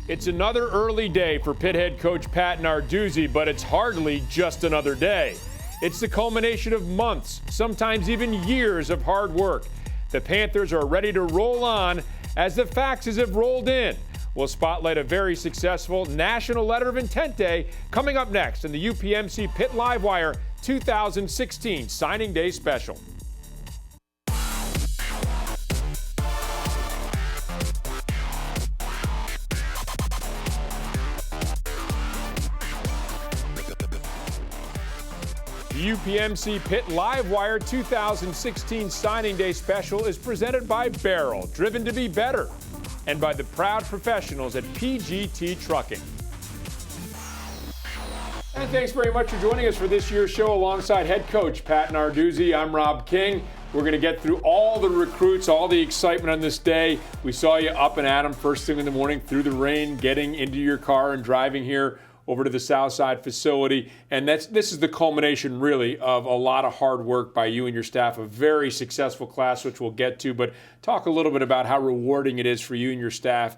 It's another early day for Pitt head coach Pat Narduzzi, but it's hardly just another day. It's the culmination of months, sometimes even years of hard work. The Panthers are ready to roll on as the faxes have rolled in. We'll spotlight a very successful National Letter of Intent Day coming up next in the UPMC Pitt Livewire 2016 Signing Day Special. The UPMC Pitt Livewire 2016 Signing Day Special is presented by Barrel, driven to be better, and by the proud professionals at PGT Trucking. And thanks very much for joining us for this year's show alongside head coach Pat Narduzzi. I'm Rob King. We're going to get through all the recruits, all the excitement on this day. We saw you up and at 'em first thing in the morning through the rain, getting into your car and driving here over to the Southside facility. And this is the culmination, really, of a lot of hard work by you and your staff. A very successful class, which we'll get to. But talk a little bit about how rewarding it is for you and your staff,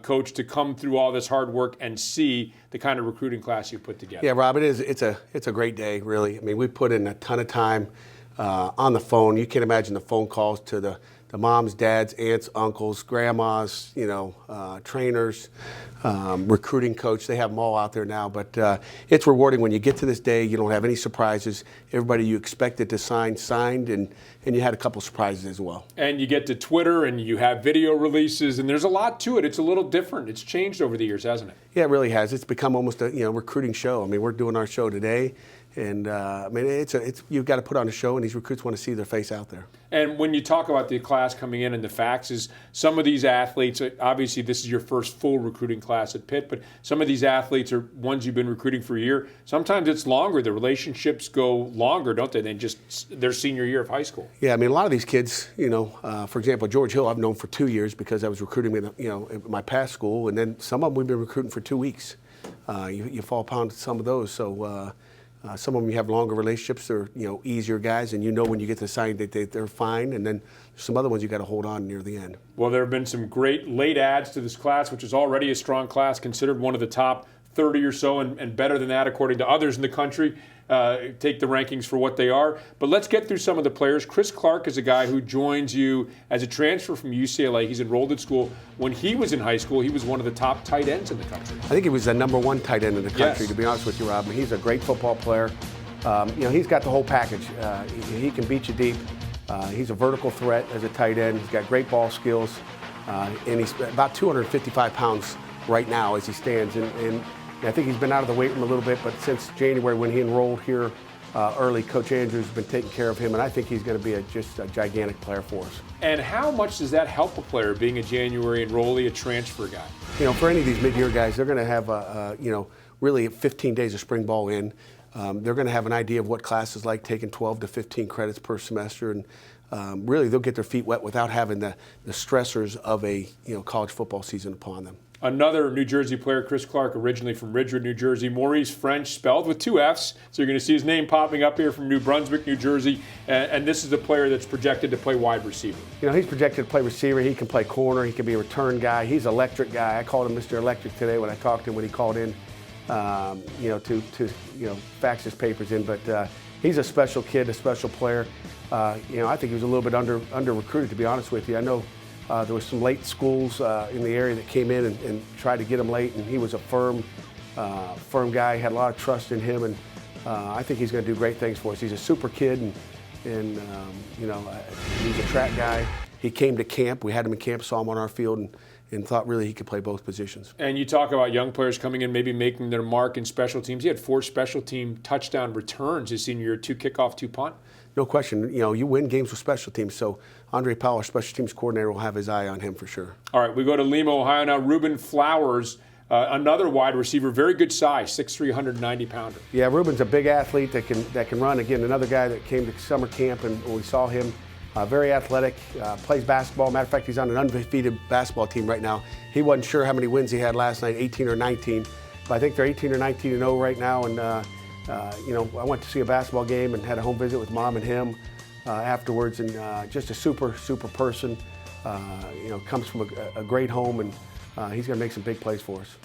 Coach, to come through all this hard work and see the kind of recruiting class you put together. Yeah, Rob, it is. It's a great day, really. I mean, we put in a ton of time on the phone. You can't imagine the phone calls to the moms, dads, aunts, uncles, grandmas, trainers, recruiting coach. They have them all out there now. But it's rewarding when you get to this day. You don't have any surprises. Everybody you expected to sign signed, and you had a couple surprises as well. And you get to Twitter, and you have video releases, and there's a lot to it. It's a little different. It's changed over the years, hasn't it? Yeah, it really has. It's become almost a recruiting show. I mean, we're doing our show today. And you've got to put on a show, and these recruits want to see their face out there. And when you talk about the class coming in and the faxes, some of these athletes, obviously this is your first full recruiting class at Pitt, but some of these athletes are ones you've been recruiting for a year. Sometimes it's longer. The relationships go longer, don't they, than just their senior year of high school? Yeah, I mean, a lot of these kids, for example, George Hill, I've known for 2 years because I was recruiting him at my past school, and then some of them we've been recruiting for 2 weeks. You fall upon some of those, so. Some of them you have longer relationships. They're easier guys, and when you get to sign that they're fine. And then some other ones you got to hold on near the end. Well, there have been some great late adds to this class, which is already a strong class, considered one of the top 30 or so, and better than that according to others in the country. Take the rankings for what they are. But let's get through some of the players. Chris Clark is a guy who joins you as a transfer from UCLA. He's enrolled at school. When he was in high school, he was one of the top tight ends in the country. I think he was the #1 tight end in the country, to be honest with you, Rob. He's a great football player. He's got the whole package. He can beat you deep. He's a vertical threat as a tight end. He's got great ball skills. And he's about 255 pounds right now as he stands. And I think he's been out of the weight room a little bit, but since January when he enrolled here early, Coach Andrews has been taking care of him, and I think he's going to be just a gigantic player for us. And how much does that help a player, being a January enrollee, a transfer guy? For any of these mid-year guys, they're going to have, really 15 days of spring ball in. They're going to have an idea of what class is like, taking 12 to 15 credits per semester, and really they'll get their feet wet without having the stressors of a college football season upon them. Another New Jersey player, Chris Clark, originally from Ridgewood, New Jersey. Maurice French, spelled with 2 F's. So you're going to see his name popping up here from New Brunswick, New Jersey. And this is a player that's projected to play wide receiver. He's projected to play receiver. He can play corner. He can be a return guy. He's an electric guy. I called him Mr. Electric today when I talked to him when he called in, to fax his papers in. But he's a special kid, a special player. I think he was a little bit under recruited, to be honest with you. I know. There were some late schools in the area that came in and tried to get him late, and he was a firm guy. Had a lot of trust in him, and I think he's going to do great things for us. He's a super kid, and he's a track guy. He came to camp. We had him in camp, saw him on our field, and thought really he could play both positions. And you talk about young players coming in, maybe making their mark in special teams. He had 4 special team touchdown returns his senior year, 2 kickoff, 2 punt. No question. You win games with special teams, so Andre Powell, our special teams coordinator, will have his eye on him for sure. All right, we go to Lima, Ohio now. Reuben Flowers, another wide receiver, very good size, 6'3", 190-pounder. Yeah, Reuben's a big athlete that can run. Again, another guy that came to summer camp, and we saw him. Very athletic, plays basketball. Matter of fact, he's on an undefeated basketball team right now. He wasn't sure how many wins he had last night, 18 or 19. But I think they're 18 or 19-0 right now, and I went to see a basketball game and had a home visit with Mom and him afterwards, and just a super person. Comes from a great home, and he's going to make some big plays for us.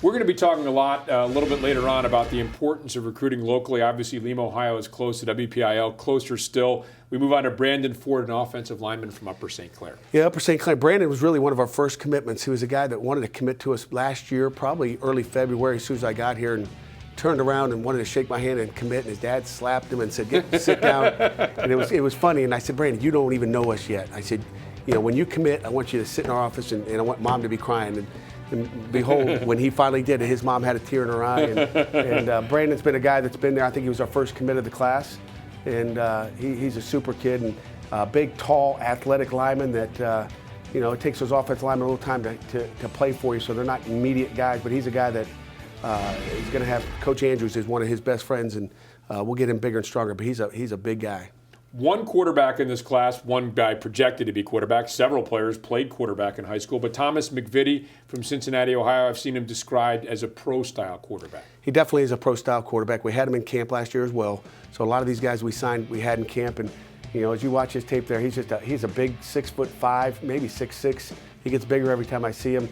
We're going to be talking a little bit later on about the importance of recruiting locally. Obviously, Lima, Ohio is close to WPIL, closer still. We move on to Brandon Ford, an offensive lineman from Upper St. Clair. Yeah, Upper St. Clair. Brandon was really one of our first commitments. He was a guy that wanted to commit to us last year, probably early February, as soon as I got here, and turned around and wanted to shake my hand and commit. And his dad slapped him and said, sit down. And it was funny. And I said, Brandon, you don't even know us yet. I said, when you commit, I want you to sit in our office, and I want Mom to be crying. And behold, when he finally did it, his mom had a tear in her eye. And Brandon's been a guy that's been there. I think he was our first commit of the class. And he's a super kid and a big, tall, athletic lineman that, it takes those offensive linemen a little time to play for you, so they're not immediate guys. But he's a guy that he's going to have Coach Andrews is one of his best friends, and we'll get him bigger and stronger. But he's a big guy. One quarterback in this class, one guy projected to be quarterback. Several players played quarterback in high school. But Thomas McVitie from Cincinnati, Ohio, I've seen him described as a pro-style quarterback. He definitely is a pro-style quarterback. We had him in camp last year as well. So a lot of these guys we signed, we had in camp. And, as you watch his tape there, he's a big 6'5", maybe 6'6". He gets bigger every time I see him.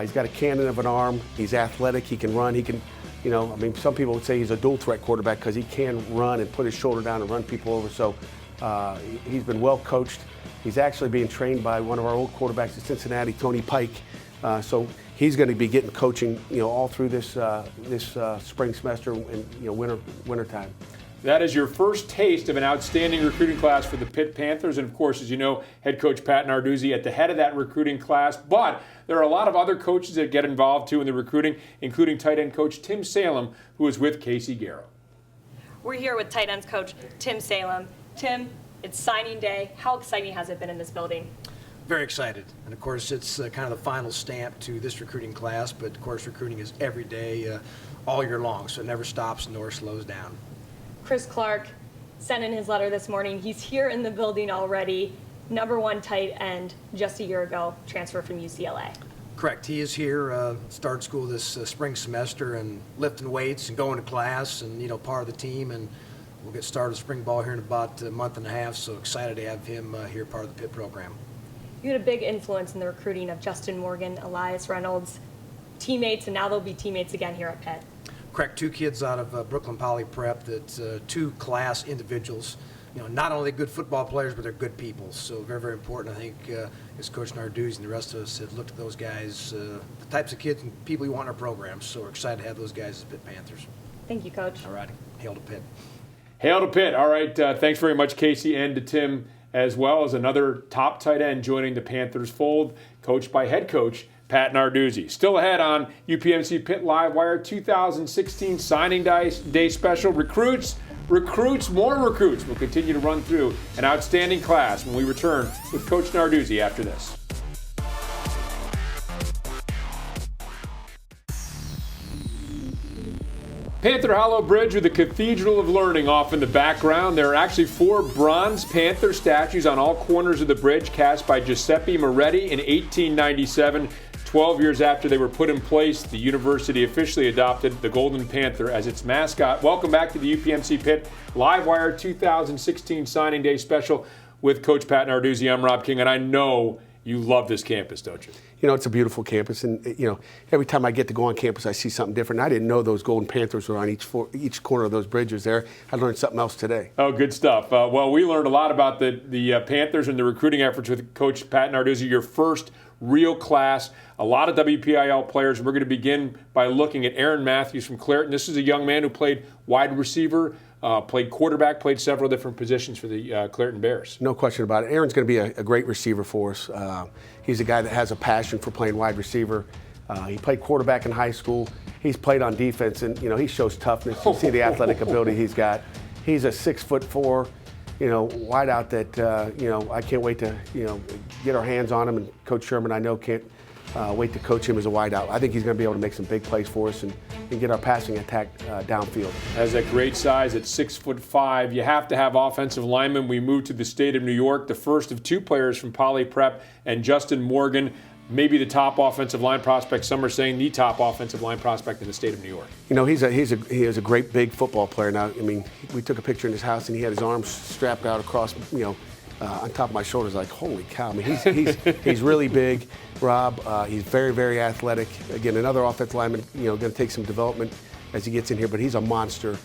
He's got a cannon of an arm. He's athletic. He can run. He can, some people would say he's a dual threat quarterback because he can run and put his shoulder down and run people over. So he's been well coached. He's actually being trained by one of our old quarterbacks at Cincinnati, Tony Pike. So he's going to be getting coaching, all through this spring semester and winter time. That is your first taste of an outstanding recruiting class for the Pitt Panthers. And, of course, as you know, head coach Pat Narduzzi at the head of that recruiting class. But there are a lot of other coaches that get involved, too, in the recruiting, including tight end coach Tim Salem, who is with Casey Garrow. We're here with tight ends coach Tim Salem. Tim, it's signing day. How exciting has it been in this building? Very excited. And, of course, it's kind of the final stamp to this recruiting class. But, of course, recruiting is every day, all year long, so it never stops nor slows down. Chris Clark sent in his letter this morning. He's here in the building already. #1 tight end just a year ago, transfer from UCLA. Correct. He is here, started school this spring semester and lifting weights and going to class and, part of the team. And we'll get started spring ball here in about a month and a half. So excited to have him here, part of the Pitt program. You had a big influence in the recruiting of Justin Morgan, Elias Reynolds, teammates, and now they'll be teammates again here at Pitt. Correct. 2 kids out of Brooklyn Poly Prep that 2 class individuals. Not only good football players, but they're good people. So very, very important. I think as Coach Narduzzi and the rest of us have looked at those guys, the types of kids and people we want in our program. So we're excited to have those guys as Pitt Panthers. Thank you, Coach. All righty. Hail to Pitt. Hail to Pitt. All right. Thanks very much, Casey, and to Tim, as well as another top tight end joining the Panthers fold, coached by head coach Pat Narduzzi. Still ahead on UPMC Pitt Live Wire 2016 Signing Day Special. Recruits, more recruits. We'll continue to run through an outstanding class when we return with Coach Narduzzi after this. Panther Hollow Bridge with the Cathedral of Learning off in the background. There are actually 4 bronze Panther statues on all corners of the bridge cast by Giuseppe Moretti in 1897. 12 years after they were put in place, the university officially adopted the Golden Panther as its mascot. Welcome back to the UPMC Pitt Live Wire 2016 Signing Day Special with Coach Pat Narduzzi. I'm Rob King, and I know you love this campus, don't you? It's a beautiful campus, and every time I get to go on campus, I see something different. I didn't know those Golden Panthers were on each corner of those bridges there. I learned something else today. Oh, good stuff. Well, we learned a lot about the Panthers and the recruiting efforts with Coach Pat Narduzzi, your first real class. A lot of WPIL players. We're going to begin by looking at Aaron Matthews from Clareton. This is a young man who played wide receiver, played quarterback, played several different positions for the Clareton Bears. No question about it. Aaron's going to be a great receiver for us. He's a guy that has a passion for playing wide receiver. He played quarterback in high school. He's played on defense, and he shows toughness. You see the athletic ability he's got. He's a 6'4", wideout that I can't wait to get our hands on him. And Coach Sherman, I know, can't wait to coach him as a wideout. I think he's going to be able to make some big plays for us and get our passing attack downfield. Has a great size at 6'5". You have to have offensive linemen. We moved to the state of New York, the first of 2 players from Poly Prep, and Justin Morgan, maybe the top offensive line prospect. Some are saying the top offensive line prospect in the state of New York. He is a great big football player. Now, we took a picture in his house and he had his arms strapped out across, on top of my shoulders, like, holy cow. I mean, he's really big, Rob. He's very, very athletic. Again, another offensive lineman, going to take some development as he gets in here, but he's a monster.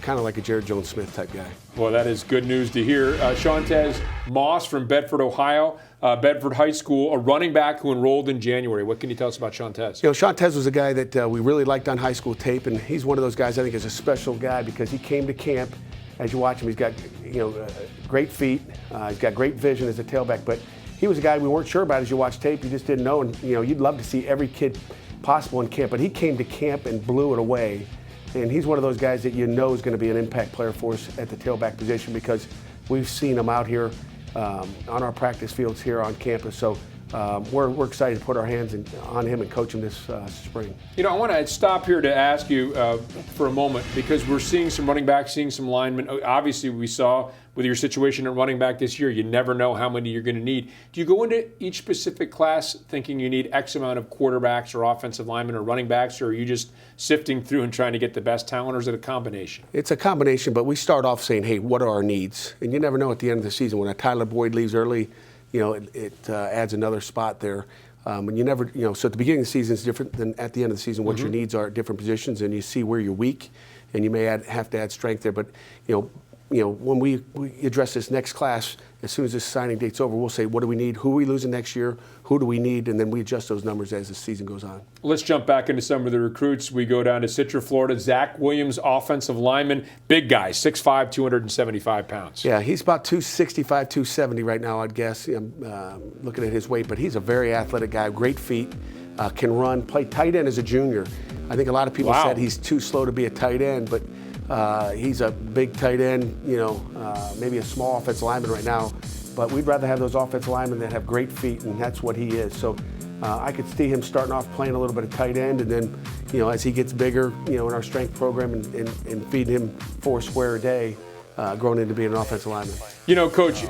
Kind of like a Jared Jones-Smith type guy. Well, that is good news to hear. Shantez Moss from Bedford, Ohio, Bedford High School, a running back who enrolled in January. What can you tell us about Shantez? Shantez was a guy that we really liked on high school tape, and he's one of those guys I think is a special guy because he came to camp. As you watch him, he's got great feet. He's got great vision as a tailback, but he was a guy we weren't sure about as you watch tape. You just didn't know, and you'd love to see every kid possible in camp, but he came to camp and blew it away. And he's one of those guys that is going to be an impact player for us at the tailback position because we've seen him out here on our practice fields here on campus. So we're excited to put our hands on him and coach him this spring. I want to stop here to ask you for a moment because we're seeing some running backs, seeing some linemen. Obviously, we saw with your situation at running back this year, you never know how many you're going to need. Do you go into each specific class thinking you need X amount of quarterbacks or offensive linemen or running backs, or are you just sifting through and trying to get the best talent, or is it a combination? It's a combination, but we start off saying, hey, what are our needs? And you never know at the end of the season. When a Tyler Boyd leaves early, it adds another spot there. And you never, so at the beginning of the season is different than at the end of the season. What your needs are at different positions, and you see where you're weak, and you may have to add strength there. But when we address this next class, as soon as this signing date's over, we'll say, what do we need? Who are we losing next year? Who do we need? And then we adjust those numbers as the season goes on. Let's jump back into some of the recruits. We go down to Citra, Florida. Zach Williams, offensive lineman, big guy, 6'5", 275 pounds. Yeah, he's about 265, 270 right now, I'd guess. I'm looking at his weight, but he's a very athletic guy, great feet, can run, played tight end as a junior. I think a lot of people said he's too slow to be a tight end, but he's a big tight end, maybe a small offensive lineman right now, but we'd rather have those offensive linemen that have great feet, and that's what he is. So I could see him starting off playing a little bit of tight end, and then, as he gets bigger, in our strength program and feeding him 4 square a day, growing into being an offensive lineman. Coach,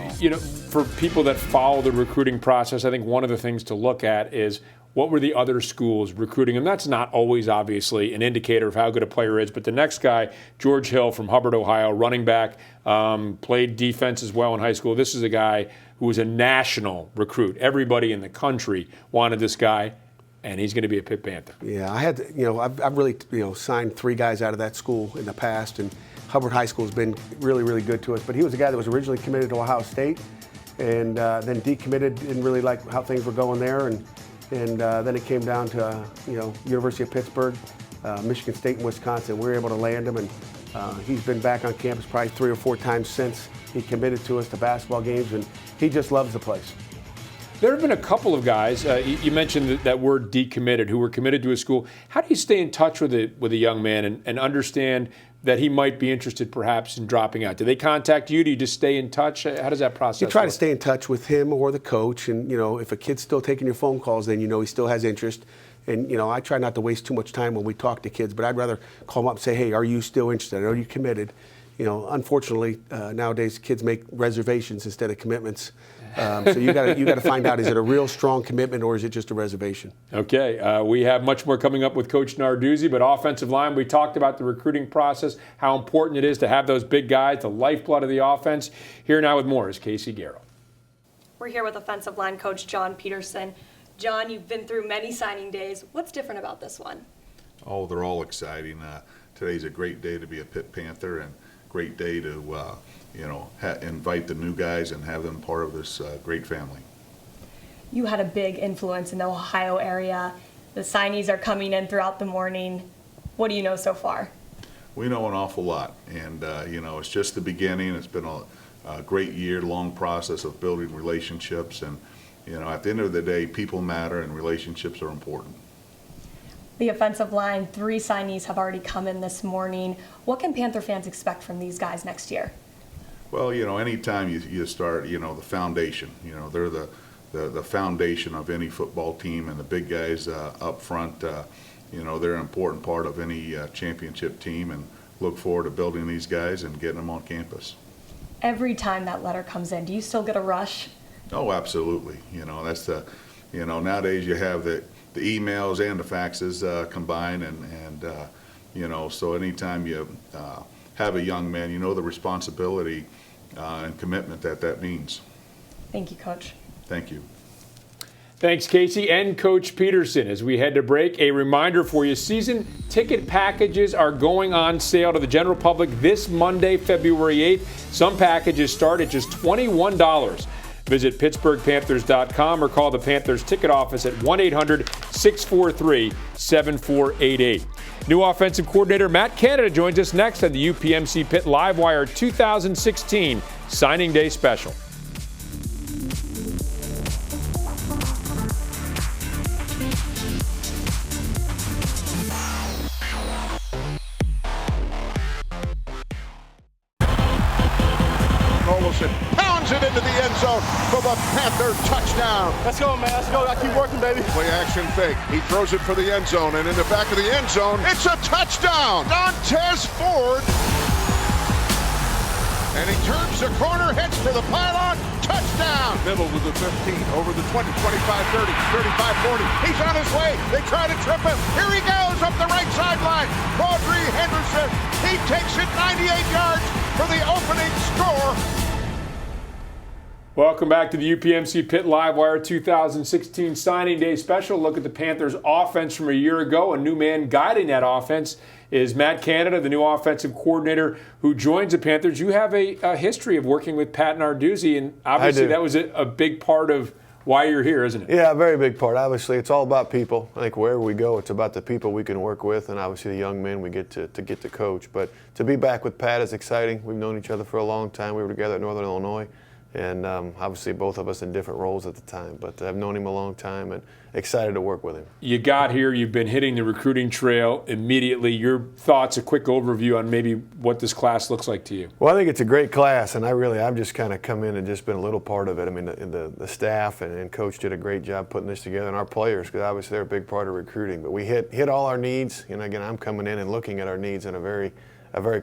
for people that follow the recruiting process, I think one of the things to look at is what were the other schools recruiting him? That's not always, obviously, an indicator of how good a player is. But the next guy, George Hill from Hubbard, Ohio, running back, played defense as well in high school. This is a guy who was a national recruit. Everybody in the country wanted this guy, and he's going to be a Pitt Panther. Yeah, I had to, I've really, signed 3 guys out of that school in the past, and Hubbard High School has been really, really good to us. But he was a guy that was originally committed to Ohio State, and then decommitted, didn't really like how things were going there, and then it came down to, University of Pittsburgh, Michigan State, and Wisconsin. We were able to land him, and he's been back on campus probably 3 or 4 times since he committed to us to basketball games, and he just loves the place. There have been a couple of guys, you mentioned that word decommitted, who were committed to a school. How do you stay in touch with a young man and understand that he might be interested perhaps in dropping out? Do they contact you? Do you just stay in touch? How does that process work? You try to stay in touch with him or the coach, and if a kid's still taking your phone calls, then he still has interest. And I try not to waste too much time when we talk to kids, but I'd rather call them up and say, hey, are you still interested? Are you committed? Unfortunately, nowadays kids make reservations instead of commitments. So you got to find out, is it a real strong commitment or is it just a reservation? Okay, we have much more coming up with Coach Narduzzi, but offensive line, we talked about the recruiting process, how important it is to have those big guys, the lifeblood of the offense. Here now with more is Casey Garrow. We're here with offensive line coach John Peterson. John, you've been through many signing days. What's different about this one? Oh, they're all exciting. Today's a great day to be a Pitt Panther, and great day to invite the new guys and have them part of this great family. You had a big influence in the Ohio area. The signees are coming in throughout the morning. What do you know so far? We know an awful lot, and it's just the beginning. It's been a great year, long process of building relationships, and at the end of the day, people matter and relationships are important. The offensive line, 3 signees have already come in this morning. What can Panther fans expect from these guys next year? Well, anytime you start, the foundation, they're the foundation of any football team, and the big guys up front, they're an important part of any championship team, and look forward to building these guys and getting them on campus. Every time that letter comes in, do you still get a rush? Oh, absolutely. That's nowadays you have the emails and the faxes combined, and so anytime you have a young man, the responsibility and commitment that means. Thank you, Coach. Thank you. Thanks, Casey and Coach Peterson. As we head to break, a reminder for you, season ticket packages are going on sale to the general public this Monday, February 8th. Some packages start at just $21. Visit PittsburghPanthers.com or call the Panthers ticket office at 1-800-643-7488. New offensive coordinator Matt Canada joins us next on the UPMC Pitt Livewire 2016 Signing Day Special. Pounds it into the end zone for the Panther touchdown. Let's go, man. Let's go. I keep working, baby. Play action fake. He throws it for the end zone, and in the back of the end zone, it's a touchdown. Dontez Ford. And he turns the corner, heads for the pylon. Touchdown. Middle to the 15, over the 20, 25, 30, 35, 40. He's on his way. They try to trip him. Here he goes up the right sideline. Audrey Henderson. He takes it 98 yards for the opening score. Welcome back to the UPMC Pitt Livewire 2016 Signing Day Special. Look at the Panthers' offense from a year ago. A new man guiding that offense is Matt Canada, the new offensive coordinator who joins the Panthers. You have a history of working with Pat Narduzzi, and obviously that was a big part of why you're here, isn't it? Yeah, a very big part. Obviously, it's all about people. I think wherever we go, it's about the people we can work with, and obviously the young men we get to coach. But to be back with Pat is exciting. We've known each other for a long time. We were together at Northern Illinois. And obviously both of us in different roles at the time. But I've known him a long time and excited to work with him. You got here, you've been hitting the recruiting trail immediately. Your thoughts, a quick overview on maybe what this class looks like to you. Well, I think it's a great class, and I've just kind of come in and just been a little part of it. I mean, the staff and coach did a great job putting this together, and our players, because obviously they're a big part of recruiting. But we hit all our needs, and again, I'm coming in and looking at our needs in a very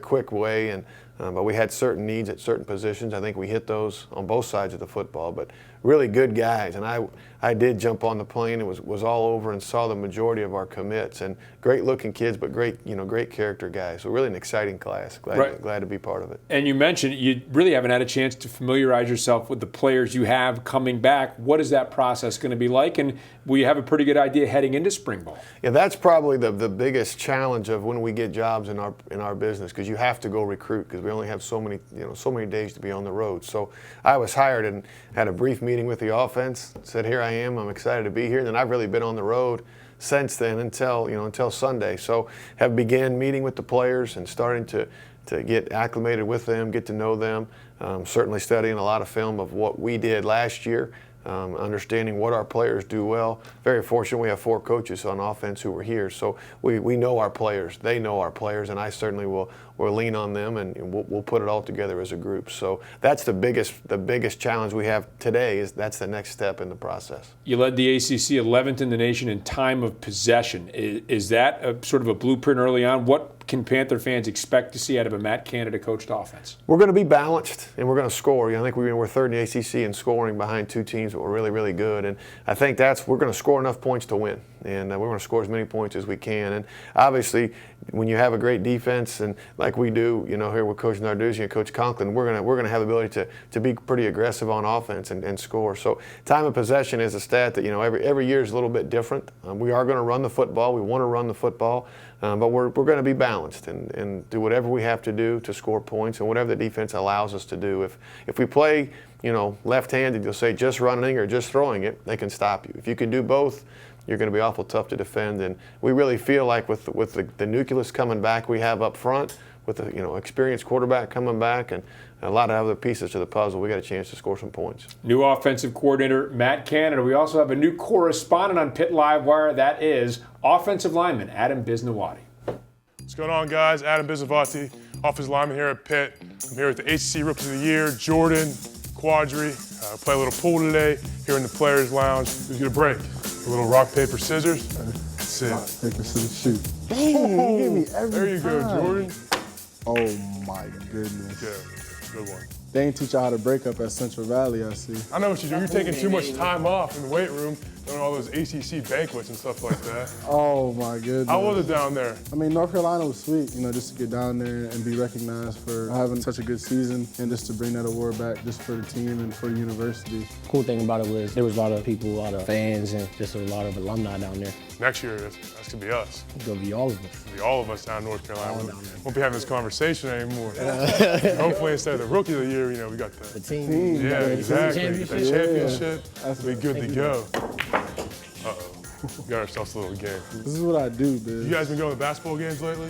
quick way, and but we had certain needs at certain positions. I think we hit those on both sides of the football, but really good guys. And I did jump on the plane and was all over and saw the majority of our commits, and great looking kids, but great character guys. So really an exciting class. Glad to be part of it. And you mentioned you really haven't had a chance to familiarize yourself with the players you have coming back. What is that process going to be like? And will you have a pretty good idea heading into spring ball? Yeah, that's probably the biggest challenge of when we get jobs in our business, because you have to go recruit, because we only have so many days to be on the road. So I was hired and had a brief meeting with the offense, said, here I am, I'm excited to be here. Then I've really been on the road since then until Sunday. So have began meeting with the players and starting to get acclimated with them, get to know them, certainly studying a lot of film of what we did last year, understanding what our players do well. Very fortunate we have 4 coaches on offense who were here, so we know our players. They know our players, and I certainly will lean on them, and we'll put it all together as a group. So that's the biggest challenge we have today. That's the next step in the process. You led the ACC 11th in the nation in time of possession. Is that sort of a blueprint early on? What can Panther fans expect to see out of a Matt Canada coached offense? We're going to be balanced, and we're going to score. I think we're third in the ACC in scoring behind 2 teams that were really, really good. And I think we're going to score enough points to win. And we're going to score as many points as we can. And obviously, when you have a great defense, and like we do, here with Coach Narduzzi and Coach Conklin, we're going to have the ability to be pretty aggressive on offense and score. So time of possession is a stat that every year is a little bit different. We are going to run the football. We want to run the football, but we're going to be balanced and do whatever we have to do to score points and whatever the defense allows us to do. If we play left-handed, you'll say just running or just throwing it, they can stop you. If you can do both, you're going to be awful tough to defend. And we really feel like with the nucleus coming back we have up front, with the experienced quarterback coming back and a lot of other pieces to the puzzle, we got a chance to score some points. New offensive coordinator Matt Canada. We also have a new correspondent on Pitt Livewire. That is offensive lineman Adam Bisnawati. What's going on, guys? Adam Bisnawati, offensive lineman here at Pitt. I'm here with the ACC Rookie of the Year, Jordan, Quadri. Play a little pool today here in the Players Lounge. Who's gonna break? A little rock, paper, scissors. That's it. Rock, paper, scissors, shoot. Dang, you give me every There you go, time. Jordan. Oh my goodness. Yeah, good one. They ain't teach you how to break up at Central Valley, I see. I know what you do. You're taking too much time off in the weight room Going to all those ACC banquets and stuff like that. Oh my goodness. How was it down there? I mean, North Carolina was sweet, just to get down there and be recognized for having such a good season and just to bring that award back just for the team and for the university. Cool thing about it was there was a lot of people, a lot of fans, and just a lot of alumni down there. Next year, that's going to be us. It's going to be all of us. It's going to be all of us down in North Carolina. All down there. Won't be having this conversation anymore. Hopefully, instead of the Rookie of the Year, we got The the team. Yeah, exactly. Get that championship. That's We'll be good to go. Uh-oh. We got ourselves a little game. This is what I do, man. You guys been going to basketball games lately?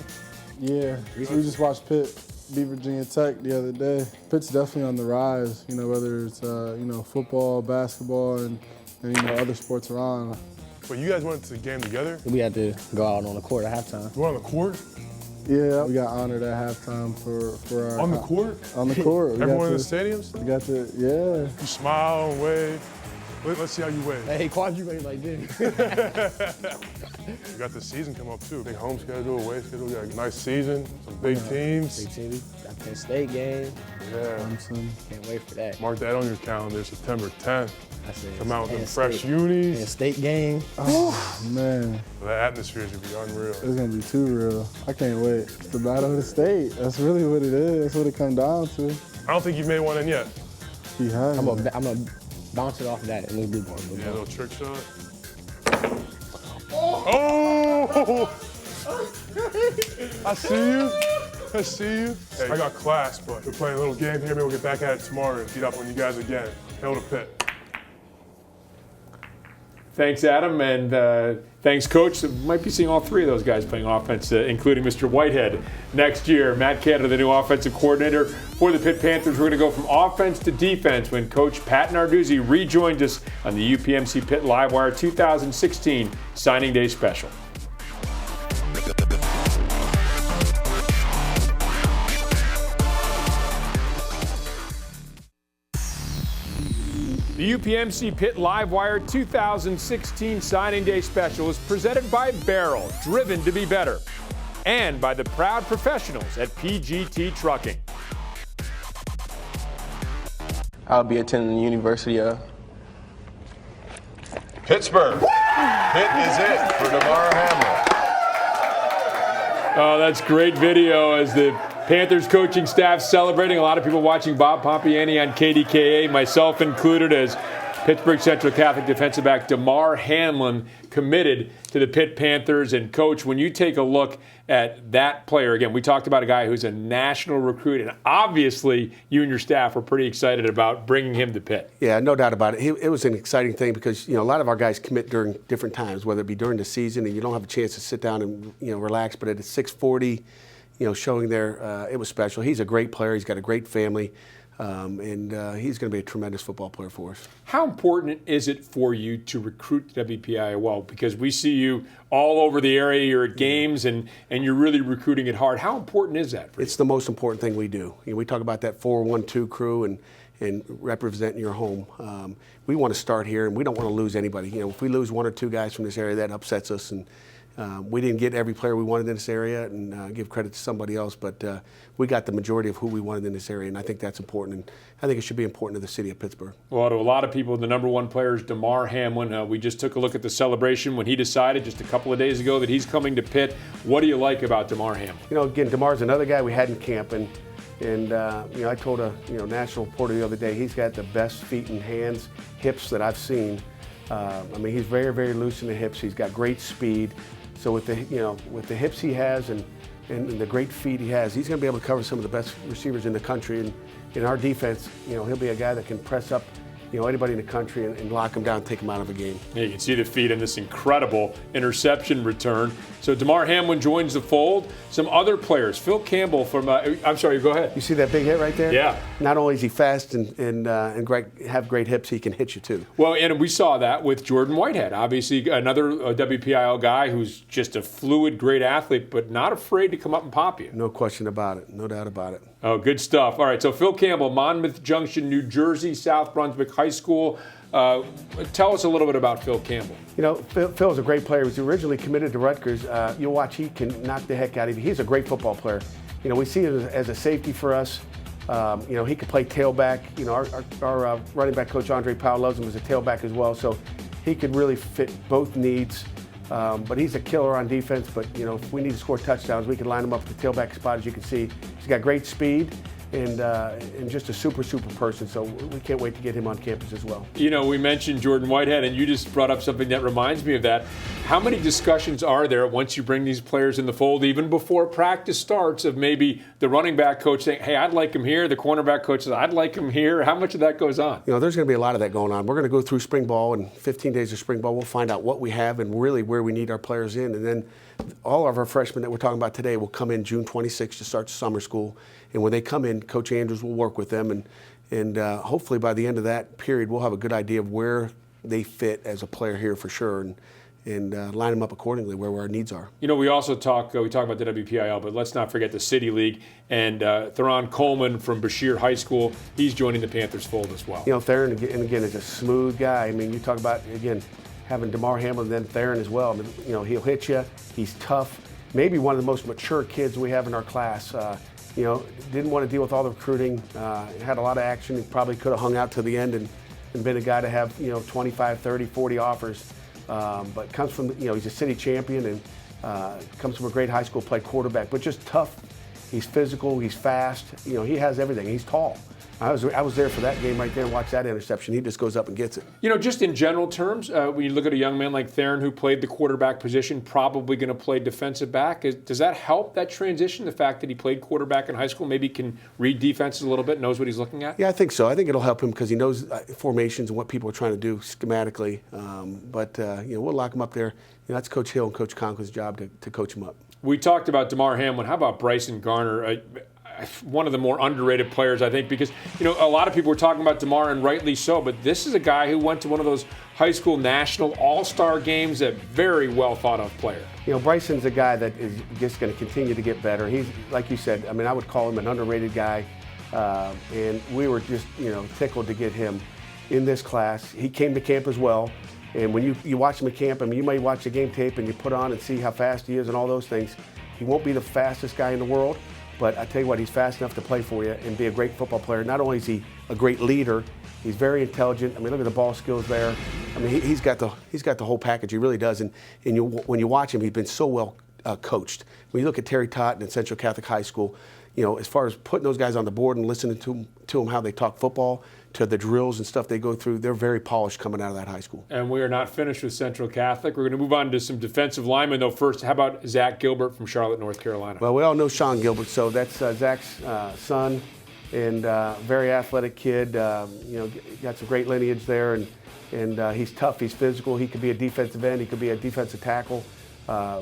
Yeah, we just watched Pitt beat Virginia Tech the other day. Pitt's definitely on the rise, whether it's, football, basketball, and other sports around. But you guys went to the game together? We had to go out on the court at halftime. You were on the court? Yeah, we got honored at halftime for our... On the court? On the court. Everyone in the stadiums? We got to, yeah. You smile and wave. Let's see how you wave. Hey, Quad, you wave like this. You got the season come up too. Big home schedule, away schedule. You got a nice season, some big teams. Big team. Got Penn State game. Yeah. Can't wait for that. Mark that on your calendar, September 10th. That's it. Come out with Penn them fresh State. unis. Penn State game. Oh, man. The atmosphere is going to be unreal. It's going to be too real. I can't wait. It's the battle of the state. That's really what it is. That's what it comes down to. I don't think you've made one in yet. He has. I'm gonna bounce it off of that and we'll do one. Yeah, a little trick shot. Oh! I see you. I see you. Hey, I got class, but we're playing a little game here. Maybe we'll get back at it tomorrow and beat up on you guys again. Hail to Pitt. Thanks, Adam, and thanks, Coach. We might be seeing all three of those guys playing offense, including Mr. Whitehead next year. Matt Canada, the new offensive coordinator for the Pitt Panthers. We're going to go from offense to defense when Coach Pat Narduzzi rejoins us on the UPMC Pitt Livewire 2016 Signing Day Special. The UPMC Pitt Livewire 2016 Signing Day Special is presented by Barrel, driven to be better, and by the proud professionals at PGT Trucking. I'll be attending the University of Pittsburgh. Pitt is it for DeMar Hamlin. Oh, that's great video as the Panthers coaching staff celebrating. A lot of people watching Bob Pompiani on KDKA, myself included, as Pittsburgh Central Catholic defensive back DeMar Hamlin committed to the Pitt Panthers. And, Coach, when you take a look at that player, again, we talked about a guy who's a national recruit, and obviously you and your staff were pretty excited about bringing him to Pitt. Yeah, no doubt about it. It was an exciting thing because, a lot of our guys commit during different times, whether it be during the season and you don't have a chance to sit down and, relax, but at 6:40, showing there, it was special. He's a great player. He's got a great family, and he's going to be a tremendous football player for us. How important is it for you to recruit to WPI well? Because we see you all over the area. You're at games, and you're really recruiting it hard. How important is that for you? It's the most important thing we do. We talk about that 4-1-2 crew and representing your home. We want to start here, and we don't want to lose anybody. If we lose one or two guys from this area, that upsets us. And we didn't get every player we wanted in this area, and give credit to somebody else, but we got the majority of who we wanted in this area, and I think that's important. And I think it should be important to the city of Pittsburgh. Well, to a lot of people, the number one player is DeMar Hamlin. We just took a look at the celebration when he decided just a couple of days ago that he's coming to Pitt. What do you like about DeMar Hamlin? Again, DeMar's another guy we had in camp, and I told a national reporter the other day, he's got the best feet and hands, hips that I've seen. He's very, very loose in the hips. He's got great speed. So with the hips he has and the great feet he has, he's going to be able to cover some of the best receivers in the country. And in our defense, he'll be a guy that can press up, anybody in the country and lock him down, take him out of a game. Yeah, you can see the feet in this incredible interception return. So DeMar Hamlin joins the fold. Some other players, Phil Campbell from, I'm sorry, go ahead. You see that big hit right there? Yeah. Not only is he fast and have great hips, he can hit you too. Well, and we saw that with Jordan Whitehead. Obviously, another WPIL guy who's just a fluid, great athlete, but not afraid to come up and pop you. No question about it. No doubt about it. Oh, good stuff. All right, so Phil Campbell, Monmouth Junction, New Jersey, South Brunswick High School. Tell us a little bit about Phil Campbell. Phil's a great player. He was originally committed to Rutgers. You'll watch, he can knock the heck out of you. He's a great football player. We see him as a safety for us. He could play tailback. Our running back coach, Andre Powell, loves him as a tailback as well. So he could really fit both needs. But he's a killer on defense. But if we need to score touchdowns, we can line him up at the tailback spot. As you can see, he's got great speed and just a super person. So we can't wait to get him on campus as well. We mentioned Jordan Whitehead, and you just brought up something that reminds me of that. How many discussions are there once you bring these players in the fold, even before practice starts, of maybe the running back coach saying, hey, I'd like him here, the cornerback coach says, I'd like him here? How much of that goes on? There's going to be a lot of that going on. We're going to go through spring ball, and 15 days of spring ball, we'll find out what we have and really where we need our players in. And then all of our freshmen that we're talking about today will come in June 26th to start summer school. And when they come in, Coach Andrews will work with them, and hopefully by the end of that period, we'll have a good idea of where they fit as a player here for sure, and line them up accordingly where our needs are. We also talk about the WPIL, but let's not forget the City League, and Theron Coleman from Bashir High School, he's joining the Panthers fold as well. Theron, again, is a smooth guy. I mean, you talk about, again, having DeMar Hamlin, then Theron as well. I mean, he'll hit you. He's tough. Maybe one of the most mature kids we have in our class. Didn't want to deal with all the recruiting. Had a lot of action. He probably could have hung out to the end and been a guy to have 25, 30, 40 offers. But comes from he's a city champion and comes from a great high school, played quarterback, but just tough. He's physical. He's fast. He has everything. He's tall. I was there for that game right there and watched that interception. He just goes up and gets it. Just in general terms, when you look at a young man like Theron who played the quarterback position, probably going to play defensive back, does that help that transition, the fact that he played quarterback in high school, maybe can read defenses a little bit, knows what he's looking at? Yeah, I think so. I think it'll help him because he knows formations and what people are trying to do schematically. But we'll lock him up there. That's Coach Hill and Coach Conklin's job to coach him up. We talked about DeMar Hamlin. How about Bryson Garner? One of the more underrated players, I think, because a lot of people were talking about DeMar, and rightly so, but this is a guy who went to one of those high school national all-star games, a very well thought of player. Bryson's a guy that is just going to continue to get better. He's, like you said, I would call him an underrated guy, and we were just tickled to get him in this class. He came to camp as well, and when you watch him at camp, you might watch the game tape and you put on and see how fast he is and all those things. He won't be the fastest guy in the world, but I tell you what, he's fast enough to play for you and be a great football player. Not only is he a great leader, he's very intelligent. Look at the ball skills there. He's got the whole package. He really does. And when you watch him, he's been so well coached. When you look at Terry Totten at Central Catholic High School, as far as putting those guys on the board and listening to them how they talk football, to the drills and stuff they go through, they're very polished coming out of that high school. And we are not finished with Central Catholic. We're going to move on to some defensive linemen, though. First, how about Zach Gilbert from Charlotte, North Carolina? Well, we all know Sean Gilbert, so that's Zach's son, and very athletic kid. Got some great lineage there, and he's tough. He's physical. He could be a defensive end. He could be a defensive tackle.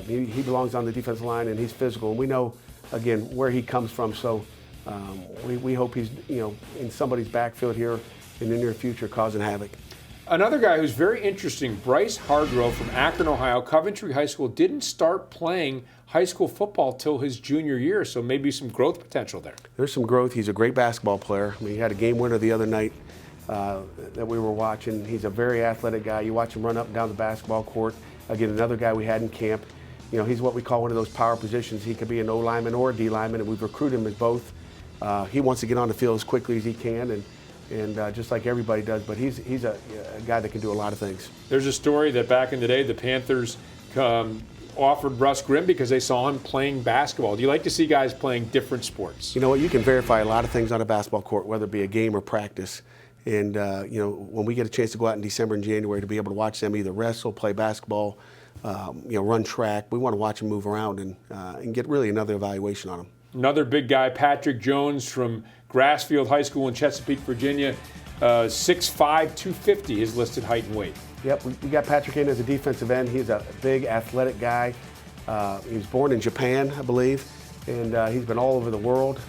He belongs on the defensive line, and he's physical. And we know, again, where he comes from. So we hope he's in somebody's backfield here in the near future, causing havoc. Another guy who's very interesting, Bryce Hargrove from Akron, Ohio. Coventry High School didn't start playing high school football till his junior year, so maybe some growth potential there. There's some growth. He's a great basketball player. He had a game winner the other night that we were watching. He's a very athletic guy. You watch him run up and down the basketball court. Again, another guy we had in camp. He's what we call one of those power positions. He could be an O lineman or a D lineman, and we've recruited him as both. He wants to get on the field as quickly as he can, and just like everybody does, but he's a guy that can do a lot of things. There's a story that back in the day, the Panthers offered Russ Grimm because they saw him playing basketball. Do you like to see guys playing different sports? You know what? You can verify a lot of things on a basketball court, whether it be a game or practice. And when we get a chance to go out in December and January to be able to watch them either wrestle, play basketball, run track, we want to watch them move around and get really another evaluation on them. Another big guy, Patrick Jones from Grassfield High School in Chesapeake, Virginia, 6'5", 250, his listed height and weight. Yep, we got Patrick in as a defensive end. He's a big, athletic guy. He was born in Japan, I believe, and he's been all over the world.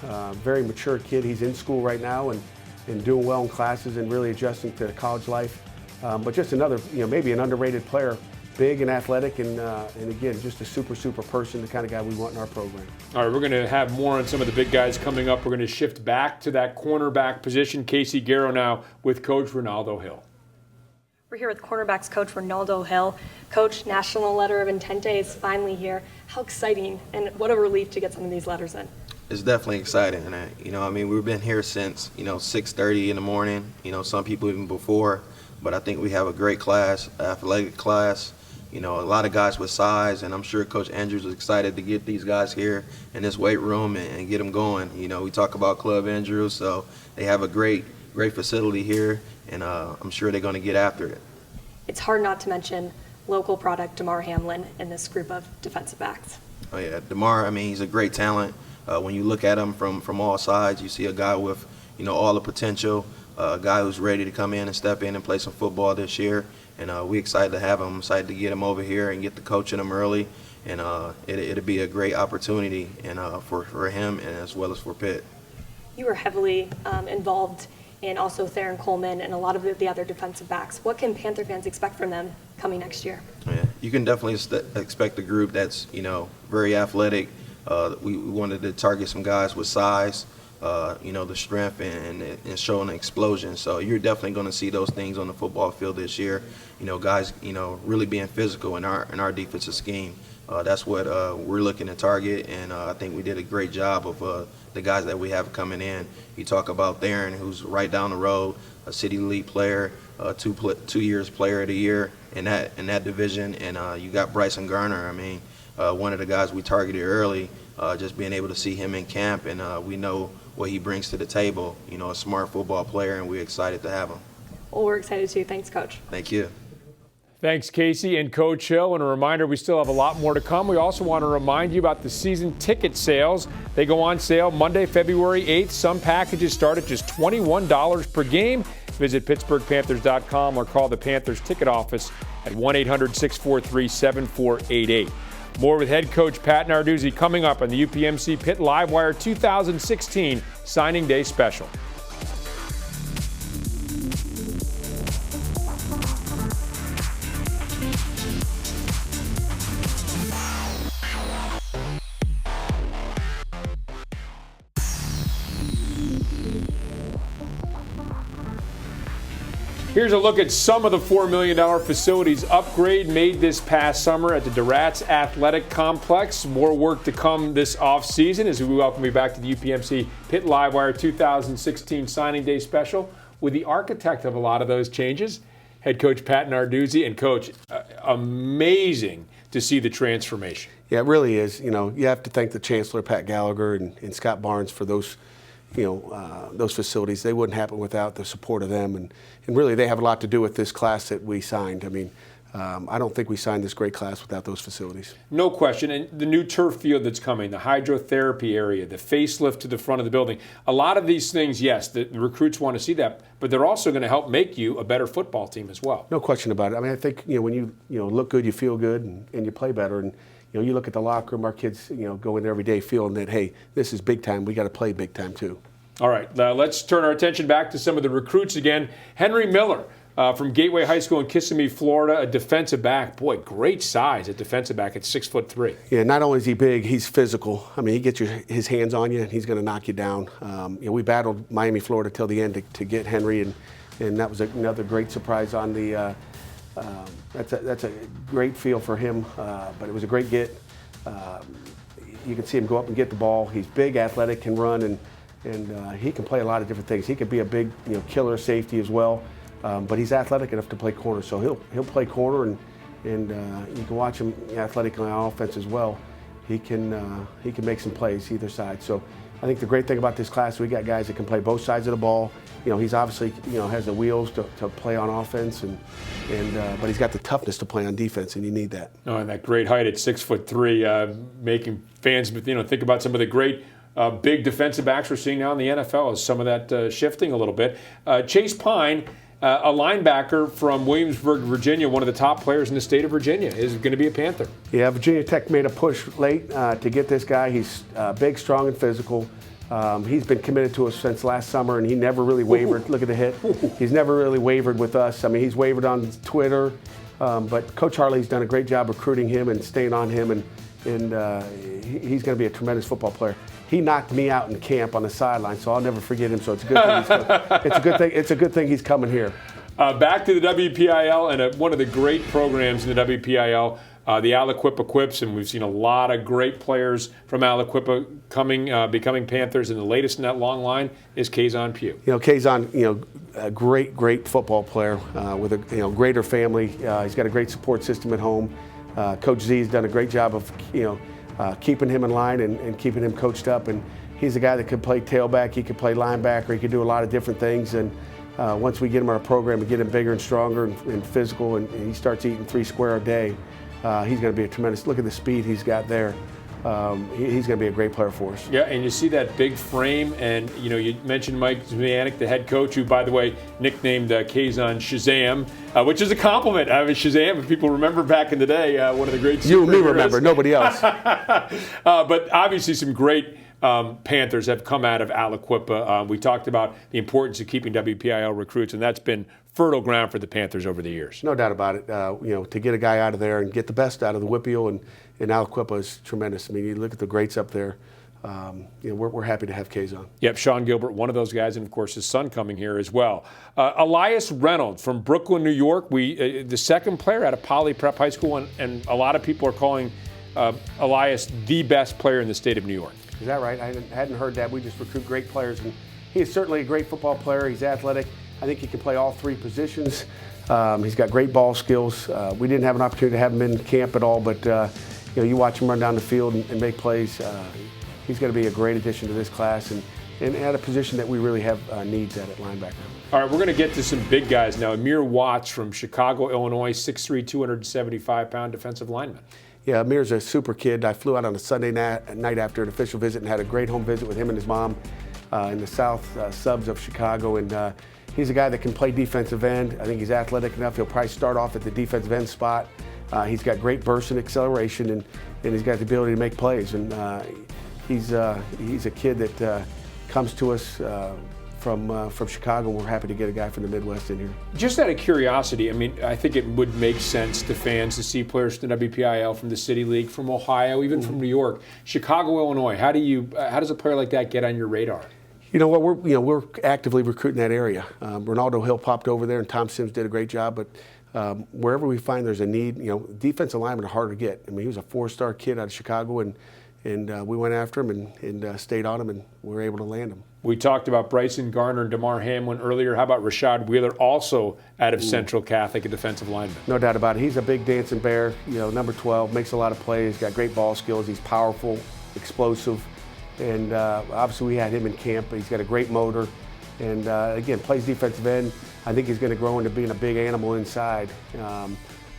Very mature kid. He's in school right now and doing well in classes and really adjusting to college life. But just another, maybe an underrated player. Big and athletic, and again, just a super person, the kind of guy we want in our program. All right, we're going to have more on some of the big guys coming up. We're going to shift back to that cornerback position. Casey Garrow now with Coach Ronaldo Hill. We're here with cornerbacks coach Ronaldo Hill. Coach, National Letter of Intent Day is finally here. How exciting, and what a relief to get some of these letters in. It's definitely exciting, and we've been here since 6:30 in the morning. Some people even before. but I think we have a great class, athletic class. You know, a lot of guys with size, and I'm sure Coach Andrews is excited to get these guys here in this weight room and get them going. You know, we talk about Club Andrews, so they have a great facility here, and I'm sure they're going to get after it. It's hard not to mention local product DeMar Hamlin in this group of defensive backs. Oh yeah, DeMar, I mean, he's a great talent. When you look at him from all sides, you see a guy with, you know, all the potential, a guy who's ready to come in and step in and play some football this year. And we're excited to have him, excited to get him over here and get to coaching him early. And it'll be a great opportunity and for him and as well as for Pitt. You were heavily involved in also Theron Coleman and a lot of the other defensive backs. What can Panther fans expect from them coming next year? Yeah, you can definitely expect a group that's, you know, very athletic. We wanted to target some guys with size, you know, the strength and showing an explosion. So you're definitely going to see those things on the football field this year. You know, guys, you know, really being physical in our defensive scheme. That's what we're looking to target, and I think we did a great job of the guys that we have coming in. You talk about Theron, who's right down the road, a City League player, 2 years Player of the Year in that division, and you got Bryson Garner. I mean, one of the guys we targeted early. Just being able to see him in camp, and we know what he brings to the table. You know, a smart football player, and we're excited to have him. Well, we're excited too. Thanks, Coach. Thank you. Thanks, Casey and Coach Hill. And a reminder, we still have a lot more to come. We also want to remind you about the season ticket sales. They go on sale Monday, February 8th. Some packages start at just $21 per game. Visit PittsburghPanthers.com or call the Panthers ticket office at 1-800-643-7488. More with head coach Pat Narduzzi coming up on the UPMC Pitt Livewire 2016 Signing Day Special. Here's a look at some of the $4 million facilities upgrade made this past summer at the Durats Athletic Complex. More work to come this offseason as we welcome you back to the UPMC Pitt Livewire 2016 Signing Day Special with the architect of a lot of those changes, head coach Pat Narduzzi. And Coach, amazing to see the transformation. Yeah, it really is. You know, you have to thank the Chancellor, Pat Gallagher, and Scott Barnes for those those facilities. They wouldn't happen without the support of them, and really they have a lot to do with this class that we signed. I mean, I don't think we signed this great class without those facilities. No question. And the new turf field that's coming, the hydrotherapy area, the facelift to the front of the building, a lot of these things, yes, the recruits want to see that, but they're also going to help make you a better football team as well. No question about it. I mean, I think, when you look good, you feel good, and you play better. And you look at the locker room, our kids, go in there every day feeling that, hey, this is big time. We got to play big time too. All right, let's turn our attention back to some of the recruits again. Henry Miller from Gateway High School in Kissimmee, Florida, a defensive back. Boy, great size at defensive back at 6'3". Yeah, not only is he big, he's physical. I mean, he gets his hands on you, and he's going to knock you down. We battled Miami, Florida till the end to get Henry, and that was another great surprise on the. That's a great feel for him, but it was a great get. You can see him go up and get the ball. He's big, athletic, can run, and he can play a lot of different things. He could be a big, killer safety as well, but he's athletic enough to play corner. So he'll play corner, and you can watch him athletically on offense as well. He can make some plays either side. So I think the great thing about this class, we got guys that can play both sides of the ball. He's obviously has the wheels to play on offense, but he's got the toughness to play on defense, and you need that. Oh, and that great height at 6'3", making fans think about some of the great. Big defensive backs we're seeing now in the NFL is some of that shifting a little bit. Chase Pine, a linebacker from Williamsburg, Virginia, one of the top players in the state of Virginia, is going to be a Panther. Yeah, Virginia Tech made a push late to get this guy. He's big, strong, and physical. He's been committed to us since last summer, and he never really wavered. Look at the hit. He's never really wavered with us. I mean, he's wavered on Twitter, but Coach Harley's done a great job recruiting him and staying on him, and he's going to be a tremendous football player. He knocked me out in camp on the sideline, so I'll never forget him. So it's a good thing. It's a good thing he's coming here. Back to the WPIL and one of the great programs in the WPIL. the Aliquippa Quips, and we've seen a lot of great players from Aliquippa becoming Panthers, and the latest in that long line is Kazon Pugh. Kazon, a great football player with a greater family. He's got a great support system at home. Coach Z has done a great job of keeping him in line and keeping him coached up. And he's a guy that could play tailback, he could play linebacker, he could do a lot of different things. And once we get him on our program and get him bigger and stronger and physical, and he starts eating 3 square a day, he's going to be a tremendous. Look at the speed he's got there. He's going to be a great player for us. Yeah, and you see that big frame, and you mentioned Mike Zmianek, the head coach, who, by the way, nicknamed Kazon Shazam, which is a compliment. I mean, Shazam, if people remember back in the day, one of the great superheroes. You and me remember, nobody else. But obviously some great Panthers have come out of Aliquippa. We talked about the importance of keeping WPIL recruits, and that's been fertile ground for the Panthers over the years. No doubt about it. To get a guy out of there and get the best out of the Whippeal and Aliquippa is tremendous. I mean, you look at the greats up there. We're happy to have Kazon. Yep, Sean Gilbert, one of those guys, and of course his son coming here as well. Elias Reynolds from Brooklyn, New York. The second player out of Poly Prep High School, and a lot of people are calling Elias the best player in the state of New York. Is that right? I hadn't heard that. We just recruit great players, and he is certainly a great football player. He's athletic. I think he can play all 3 positions. He's got great ball skills. We didn't have an opportunity to have him in camp at all, but you watch him run down the field and make plays. He's going to be a great addition to this class and at a position that we really have needs at linebacker. All right, we're going to get to some big guys now. Amir Watts from Chicago, Illinois, 6'3", 275-pound defensive lineman. Yeah, Amir's a super kid. I flew out on a Sunday night after an official visit and had a great home visit with him and his mom in the south subs of Chicago. And he's a guy that can play defensive end. I think he's athletic enough. He'll probably start off at the defensive end spot. He's got great burst and acceleration, and he's got the ability to make plays. And he's a kid that comes to us from Chicago. We're happy to get a guy from the Midwest in here. Just out of curiosity, I mean, I think it would make sense to fans to see players from the WPIL, from the City League, from Ohio, even from New York. Chicago, Illinois, how does a player like that get on your radar? You know what, we're actively recruiting that area. Ronaldo Hill popped over there, and Tom Sims did a great job, but wherever we find there's a need, defensive linemen are hard to get. I mean, he was a 4-star kid out of Chicago, and we went after him and stayed on him, and we were able to land him. We talked about Bryson Garner and DeMar Hamlin earlier. How about Rashad Wheeler, also out of Central Catholic, a defensive lineman? No doubt about it. He's a big dancing bear, number 12, makes a lot of plays, got great ball skills. He's powerful, explosive, and obviously we had him in camp. He's got a great motor, and again, plays defensive end. I think he's going to grow into being a big animal inside,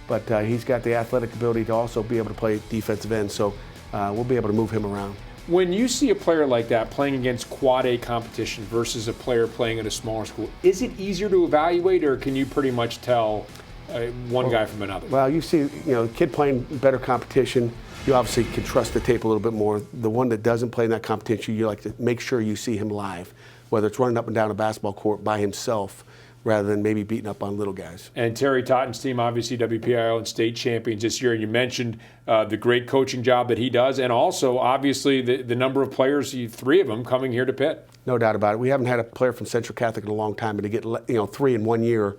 but he's got the athletic ability to also be able to play defensive end, so we'll be able to move him around. When you see a player like that playing against Quad A competition versus a player playing at a smaller school, is it easier to evaluate, or can you pretty much tell one guy from another? Well, you see, a kid playing better competition, you obviously can trust the tape a little bit more. The one that doesn't play in that competition, you like to make sure you see him live, whether it's running up and down a basketball court by himself, rather than maybe beating up on little guys. And Terry Totten's team, obviously WPIL and state champions this year. And you mentioned the great coaching job that he does, and also obviously the number of players, 3 of them, coming here to Pitt. No doubt about it. We haven't had a player from Central Catholic in a long time, and to get 3 in 1 year,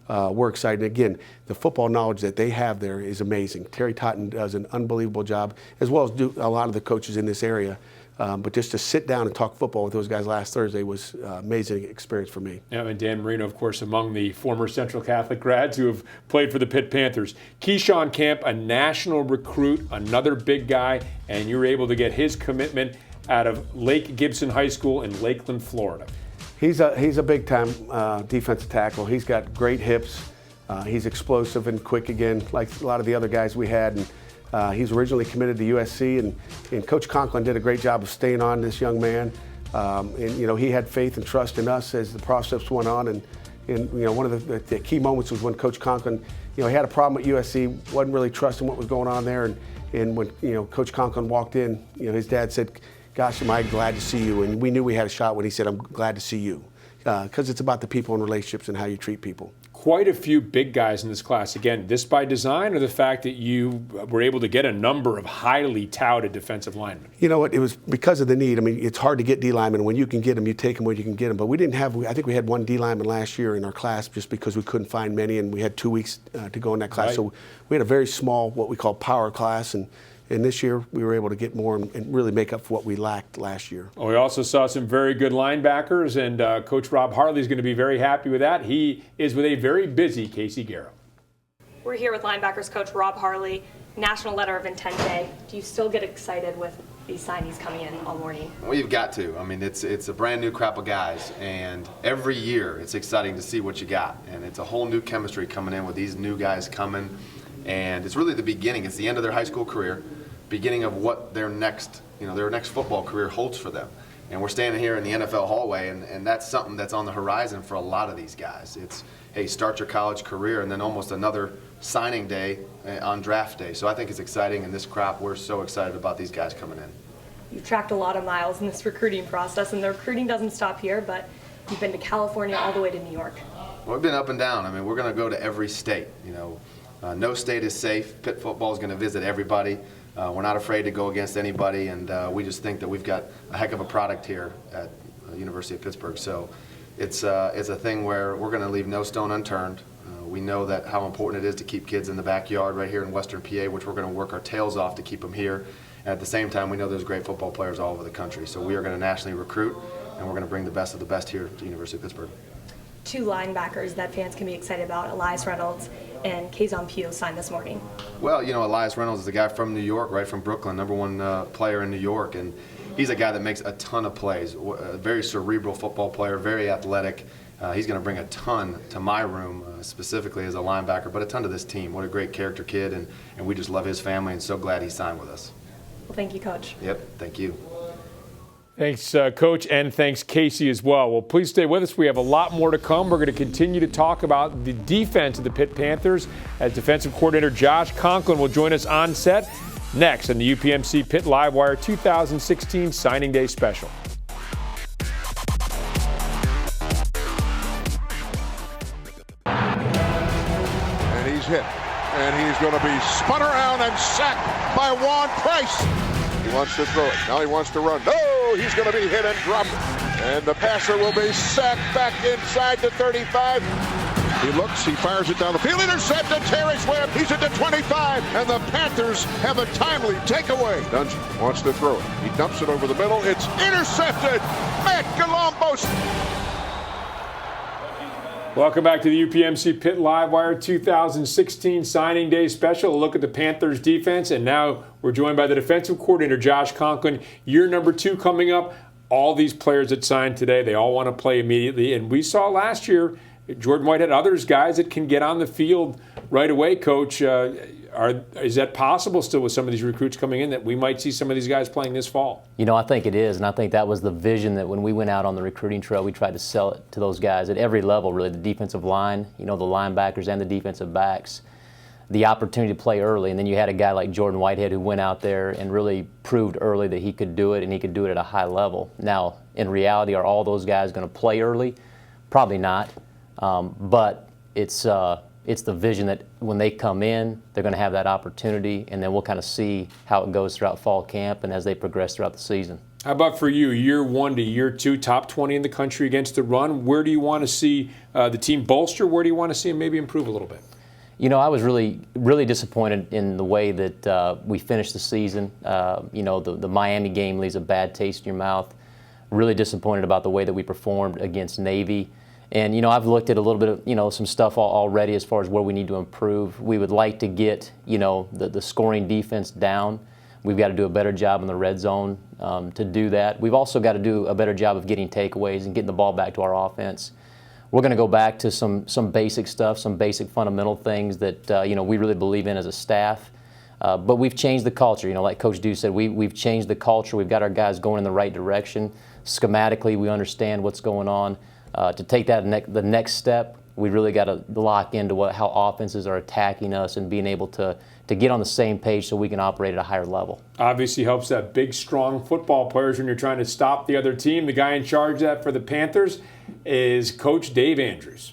we're excited. Again, the football knowledge that they have there is amazing. Terry Totten does an unbelievable job, as well as do a lot of the coaches in this area. But just to sit down and talk football with those guys last Thursday was an amazing experience for me. Yeah, and Dan Marino, of course, among the former Central Catholic grads who have played for the Pitt Panthers. Keyshawn Camp, a national recruit, another big guy, and you were able to get his commitment out of Lake Gibson High School in Lakeland, Florida. He's a big-time defensive tackle. He's got great hips. He's explosive and quick again, like a lot of the other guys we had. And he's originally committed to USC, and Coach Conklin did a great job of staying on this young man. And he had faith and trust in us as the process went on. And one of the key moments was when Coach Conklin, he had a problem with USC, wasn't really trusting what was going on there. And when Coach Conklin walked in, his dad said, "Gosh, am I glad to see you?" And we knew we had a shot when he said, "I'm glad to see you," because it's about the people and relationships and how you treat people. quite a few big guys in this class. Again, this by design or the fact that you were able to get a number of highly touted defensive linemen? You know what? It was because of the need. I mean, it's hard to get D linemen. When you can get them, you take them where you can get them. But we didn't have, I think we had one D lineman last year in our class just because we couldn't find many, and we had 2 weeks to go in that class. Right. So we had a very small, what we call power class, and this year we were able to get more and really make up for what we lacked last year. Well, we also saw some very good linebackers, and Coach Rob Harley is going to be very happy with that. He is with a very busy Casey Garrow. We're here with linebackers coach Rob Harley, National Letter of Intent Day. Do you still get excited with these signees coming in all morning? Well, you've got to. I mean, it's a brand new crop of guys, and every year it's exciting to see what you got. And it's a whole new chemistry coming in with these new guys coming. And it's really the beginning. It's the end of their high school career, beginning of what their next football career holds for them. And we're standing here in the NFL hallway, and that's something that's on the horizon for a lot of these guys. It's, hey, start your college career, and then almost another signing day on draft day. So I think it's exciting, and this crop, we're so excited about these guys coming in. You've tracked a lot of miles in this recruiting process, and the recruiting doesn't stop here, but you've been to California all the way to New York. Well, we've been up and down. I mean, we're going to go to every state. You know, no state is safe. Pitt football is going to visit everybody. We're not afraid to go against anybody, and we just think that we've got a heck of a product here at the University of Pittsburgh. So it's a thing where we're going to leave no stone unturned. We know that how important it is to keep kids in the backyard right here in Western PA, which we're going to work our tails off to keep them here. And at the same time, we know there's great football players all over the country. So we are going to nationally recruit, and we're going to bring the best of the best here to the University of Pittsburgh. 2 linebackers that fans can be excited about, Elias Reynolds and Kayzon Pugh, signed this morning. Well, you know, Elias Reynolds is a guy from New York, right from Brooklyn, #1 player in New York, and he's a guy that makes a ton of plays, a very cerebral football player, very athletic. He's going to bring a ton to my room, specifically as a linebacker, but a ton to this team. What a great character kid, and we just love his family and so glad he signed with us. Well, thank you, Coach. Yep, thank you. Thanks, Coach, and thanks, Casey, as well. Well, please stay with us. We have a lot more to come. We're going to continue to talk about the defense of the Pitt Panthers as defensive coordinator Josh Conklin will join us on set next on the UPMC Pitt Livewire 2016 Signing Day Special. And he's hit, and he's going to be spun around and sacked by Juan Price. He wants to throw it. Now he wants to run. No, he's going to be hit and dropped. And the passer will be sacked back inside the 35. He looks, he fires it down the field. Intercepted, Terrence Webb. He's at the 25. And the Panthers have a timely takeaway. Dungeon wants to throw it. He dumps it over the middle. It's intercepted. Matt Galombos. Welcome back to the UPMC Pitt Livewire 2016 Signing Day Special. A look at the Panthers defense, and now we're joined by the defensive coordinator Josh Conklin. Year number 2 coming up. All these players that signed today, they all want to play immediately, and we saw last year Jordan Whitehead, others guys that can get on the field right away. Coach, is that possible still with some of these recruits coming in that we might see some of these guys playing this fall? You know, I think it is, and I think that was the vision that when we went out on the recruiting trail, we tried to sell it to those guys at every level, really, the defensive line, you know, the linebackers and the defensive backs, the opportunity to play early. And then you had a guy like Jordan Whitehead who went out there and really proved early that he could do it, and he could do it at a high level. Now, in reality, are all those guys going to play early? Probably not, but it's the vision that when they come in, they're going to have that opportunity, and then we'll kind of see how it goes throughout fall camp and as they progress throughout the season. How about for you, year 1 to year 2, top 20 in the country against the run? Where do you want to see the team bolster? Where do you want to see them maybe improve a little bit? You know, I was really, really disappointed in the way that we finished the season. You know, the Miami game leaves a bad taste in your mouth. Really disappointed about the way that we performed against Navy. And, you know, I've looked at a little bit of, you know, some stuff already as far as where we need to improve. We would like to get, you know, the scoring defense down. We've got to do a better job in the red zone to do that. We've also got to do a better job of getting takeaways and getting the ball back to our offense. We're going to go back to some basic stuff, some basic fundamental things that, you know, we really believe in as a staff. But we've changed the culture. You know, like Coach Dew said, we've changed the culture. We've got our guys going in the right direction. Schematically, we understand what's going on. To take that the next step, we really got to lock into how offenses are attacking us and being able to get on the same page so we can operate at a higher level. Obviously helps that big, strong football players when you're trying to stop the other team. The guy in charge of that for the Panthers is Coach Dave Andrews.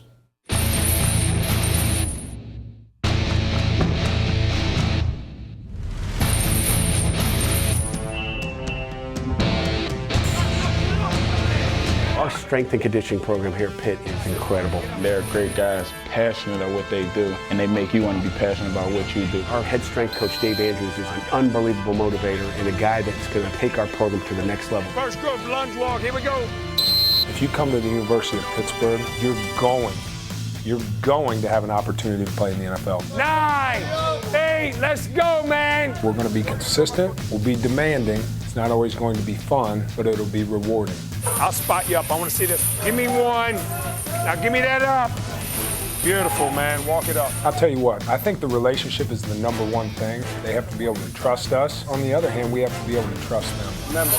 strength and conditioning program here at Pitt is incredible. They're great guys, passionate at what they do, and they make you want to be passionate about what you do. Our head strength coach, Dave Andrews, is an unbelievable motivator and a guy that's going to take our program to the next level. First good lunge walk, here we go. If you come to the University of Pittsburgh, you're going to have an opportunity to play in the NFL. 9, 8, let's go, man. We're going to be consistent, we'll be demanding. It's not always going to be fun, but it'll be rewarding. I'll spot you up. I want to see this. Give me one. Now give me that up. Beautiful, man. Walk it up. I'll tell you what, I think the relationship is the #1 thing. They have to be able to trust us. On the other hand, we have to be able to trust them. Remember,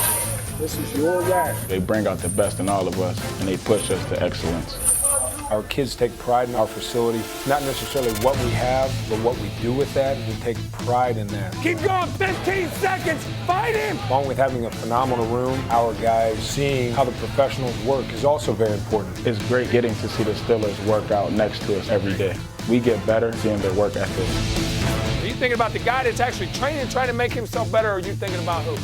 this is your guy. They bring out the best in all of us, and they push us to excellence. Our kids take pride in our facility, not necessarily what we have, but what we do with that. We take pride in that. Keep going, 15 seconds, fight him! Along with having a phenomenal room, our guys seeing how the professionals work is also very important. It's great getting to see the Steelers work out next to us every day. We get better seeing their work ethic. Are you thinking about the guy that's actually training, trying to make himself better, or are you thinking about who?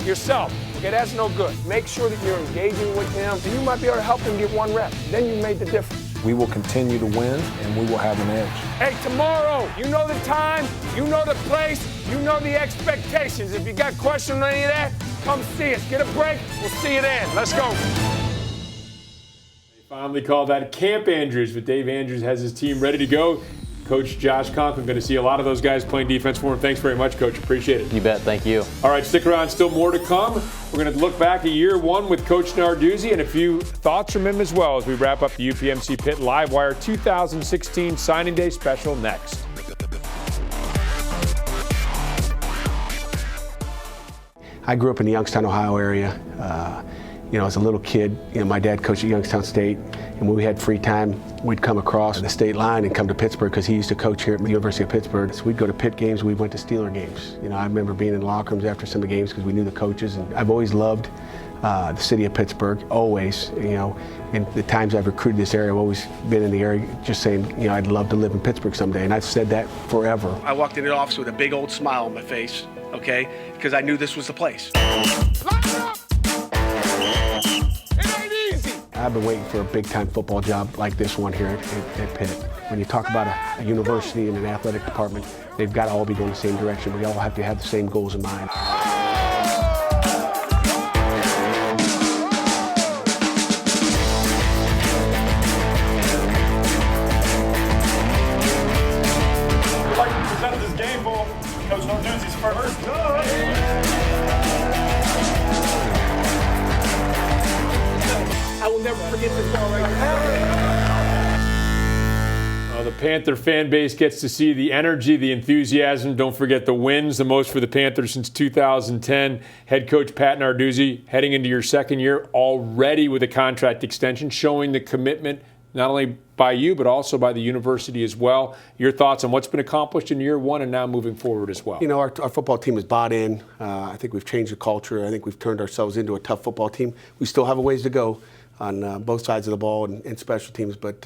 Yourself. Okay, that's no good. Make sure that you're engaging with him, and you might be able to help him get 1 rep. Then you made the difference. We will continue to win, and we will have an edge. Hey, tomorrow, you know the time, you know the place, you know the expectations. If you got questions on any of that, come see us. Get a break. We'll see you then. Let's go. They finally called that Camp Andrews, but Dave Andrews has his team ready to go. Coach Josh Conklin, going to see a lot of those guys playing defense for him. Thanks very much, Coach. Appreciate it. You bet. Thank you. All right, stick around. Still more to come. We're going to look back at year 1 with Coach Narduzzi and a few thoughts from him as well as we wrap up the UPMC Pitt Livewire 2016 Signing Day Special next. I grew up in the Youngstown, Ohio area. As a little kid, my dad coached at Youngstown State, and when we had free time, we'd come across the state line and come to Pittsburgh because he used to coach here at the University of Pittsburgh. So we'd go to Pitt games, we went to Steeler games. I remember being in locker rooms after some of the games because we knew the coaches, and I've always loved the city of Pittsburgh, always, and the times I've recruited this area, I've always been in the area just saying, I'd love to live in Pittsburgh someday, and I've said that forever. I walked into the office with a big old smile on my face, okay, because I knew this was the place. I've been waiting for a big-time football job like this one here at Pitt. When you talk about a university and an athletic department, they've got to all be going the same direction. We all have to have the same goals in mind. We'd like to present this game ball. Coach Narduzzi's first. I will never forget this ball right here. The Panther fan base gets to see the energy, the enthusiasm. Don't forget the wins, the most for the Panthers since 2010. Head coach Pat Narduzzi heading into your 2nd year already with a contract extension, showing the commitment not only by you but also by the university as well. Your thoughts on what's been accomplished in year 1 and now moving forward as well? Our football team is bought in. I think we've changed the culture. I think we've turned ourselves into a tough football team. We still have a ways to go on both sides of the ball and special teams, but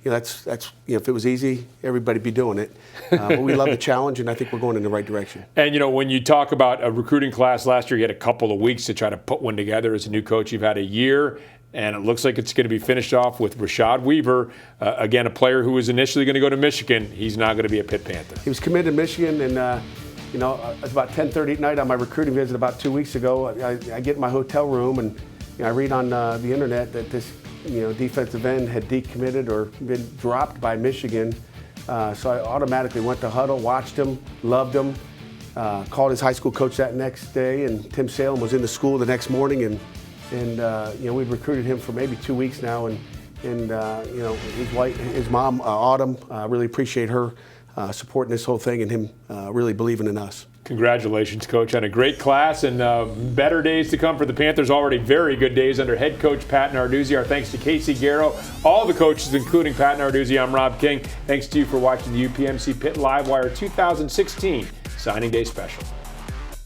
that's if it was easy, everybody'd be doing it. But we love the challenge, and I think we're going in the right direction. And when you talk about a recruiting class last year, you had a couple of weeks to try to put one together as a new coach. You've had a year, and it looks like it's going to be finished off with Rashad Weaver, again a player who was initially going to go to Michigan. He's now going to be a Pitt Panther. He was committed to Michigan, and it was about 10:30 at night on my recruiting visit about 2 weeks ago. I get in my hotel room and I read on the internet that this defensive end had decommitted or been dropped by Michigan. So I automatically went to huddle, watched him, loved him, called his high school coach that next day, and Tim Salem was in the school the next morning, and we've recruited him for maybe 2 weeks now, and his wife, his mom, Autumn, really appreciate her supporting this whole thing and him really believing in us. Congratulations, Coach, on a great class and better days to come for the Panthers. Already very good days under head coach Pat Narduzzi. Our thanks to Casey Garrow, all the coaches, including Pat Narduzzi. I'm Rob King. Thanks to you for watching the UPMC Pitt Livewire 2016 Signing Day Special.